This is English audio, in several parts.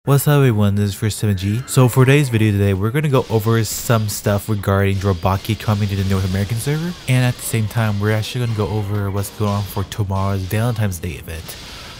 What's up everyone, this is First 7G. So for today's video today, we're going to go over some stuff regarding Drabaki coming to the North American server. And at the same time, we're actually going to go over what's going on for tomorrow's Valentine's Day event.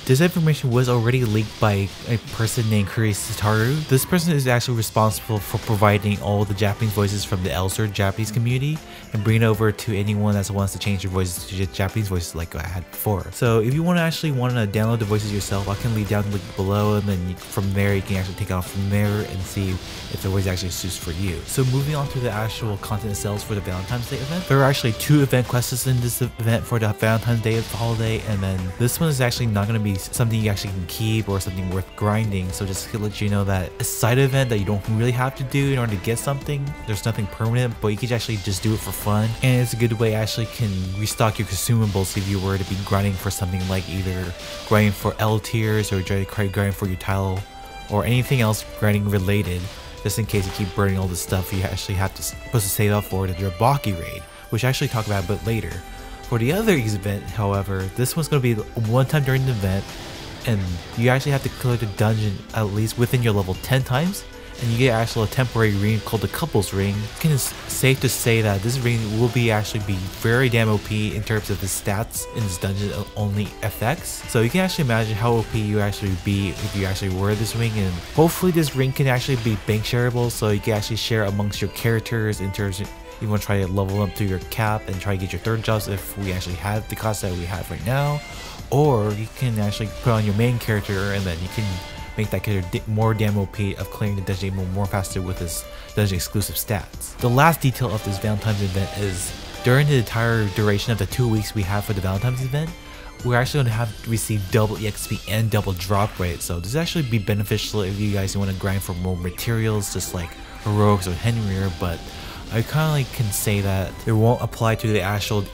This information was already leaked by a person named Sataru. This person is actually responsible for providing all the Japanese voices from the Elsword Japanese community and bringing it over to anyone that wants to change their voices to just Japanese voices like I had before. So if you want to download the voices yourself, I can leave down the link below, and then from there you can actually take it off from there and see if the voice actually suits for you. So moving on to the actual content itself for the Valentine's Day event, there are actually 2 event quests in this event for the Valentine's Day holiday, and then this one is actually not going to be something you actually can keep or something worth grinding. So just to let you know that a side event that you don't really have to do in order to get something. There's nothing permanent, but you can actually just do it for fun, and it's a good way actually can restock your consumables if you were to be grinding for something like either grinding for L tiers or grinding for your title or anything else grinding related. Just in case you keep burning all this stuff, you actually have to supposed to save up for the Drabaki raid, which I actually talk about a bit later. For the other event, however, this one's going to be one time during the event, and you actually have to clear the dungeon at least within your level 10 times, and you get actually a temporary ring called the Couples Ring. It's safe to say that this ring will actually be very damn OP in terms of the stats in this dungeon only effects. So you can actually imagine how OP you actually be if you actually wear this ring, and hopefully this ring can actually be bank shareable, so you can actually share amongst your characters in terms of you want to try to level up to your cap and try to get your third jobs if we actually have the cost that we have right now, or you can actually put on your main character and then you can make that character more damn OP of clearing the dungeon more faster with his dungeon exclusive stats. The last detail of this Valentine's event is during the entire duration of the 2 weeks we have for the Valentine's event, we're actually going to have to receive double EXP and double drop rate. So this actually be beneficial if you guys want to grind for more materials just like heroics or Henrier, but I kind of can say that it won't apply to the actual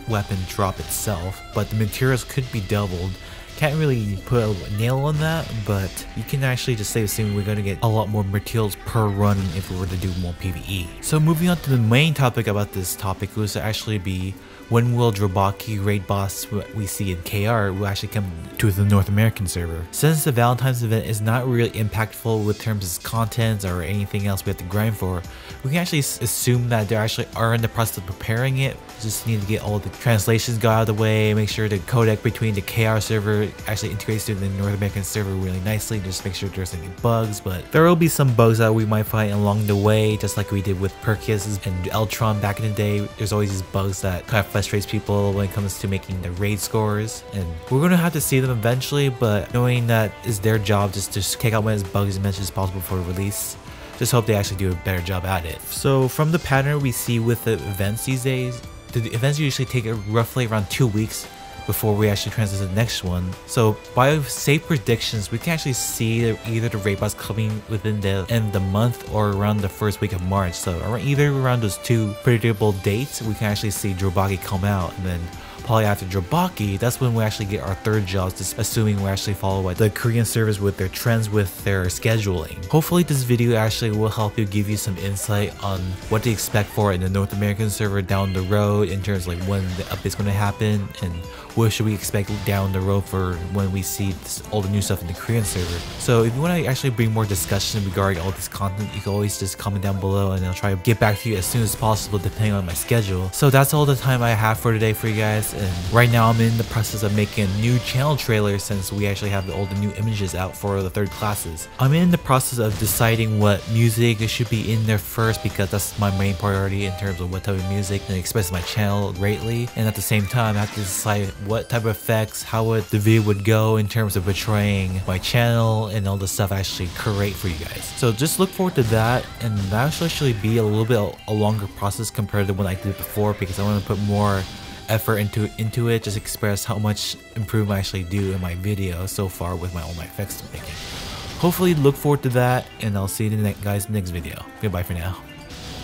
weapon drop itself, but the materials could be doubled. Can't really put a nail on that, but you can actually just assume we're going to get a lot more materials per run if we were to do more PvE. So moving on to the main topic about this topic was to actually be when will Drabaki raid boss we see in KR will actually come to the North American server. Since the Valentine's event is not really impactful with terms of contents or anything else we have to grind for, we can actually assume that they actually are in the process of preparing it. Just need to get all the translations got out of the way, make sure the codec between the KR server actually integrates to the North American server really nicely, just make sure there's any bugs. But there will be some bugs that we might find along the way, just like we did with Perkius and Eltron back in the day. There's always these bugs that kind of frustrates people when it comes to making the raid scores, and we're going to have to see them eventually, but knowing that it's their job just to take out as bugs as much as possible for release. Just hope they actually do a better job at it. So from the pattern we see with the events these days, the events usually take roughly around 2 weeks before we actually transition to the next one. So by safe predictions, we can actually see either the raid boss coming within the end of the month or around the first week of March. So either around those 2 predictable dates, we can actually see Drabaki come out, and then probably after Drabaki, that's when we actually get our third jobs, just assuming we actually follow what the Korean servers with their trends with their scheduling. Hopefully this video actually will help you, give you some insight on what to expect for in the North American server down the road in terms of like when the update's going to happen and what should we expect down the road for when we see all the new stuff in the Korean server. So if you want to actually bring more discussion regarding all this content, you can always just comment down below and I'll try to get back to you as soon as possible depending on my schedule. So that's all the time I have for today for you guys, and right now I'm in the process of making a new channel trailer since we actually have all the new images out for the 3rd classes. I'm in the process of deciding what music should be in there first, because that's my main priority in terms of what type of music and express my channel greatly, and at the same time I have to decide what type of effects, how the video would go in terms of portraying my channel and all the stuff I actually create for you guys. So just look forward to that, and that should actually be a little bit a longer process compared to what I did before, because I want to put more effort into it, just express how much improvement I actually do in my video so far with all my effects I'm making. Hopefully look forward to that, and I'll see you guys in the next video. Goodbye for now.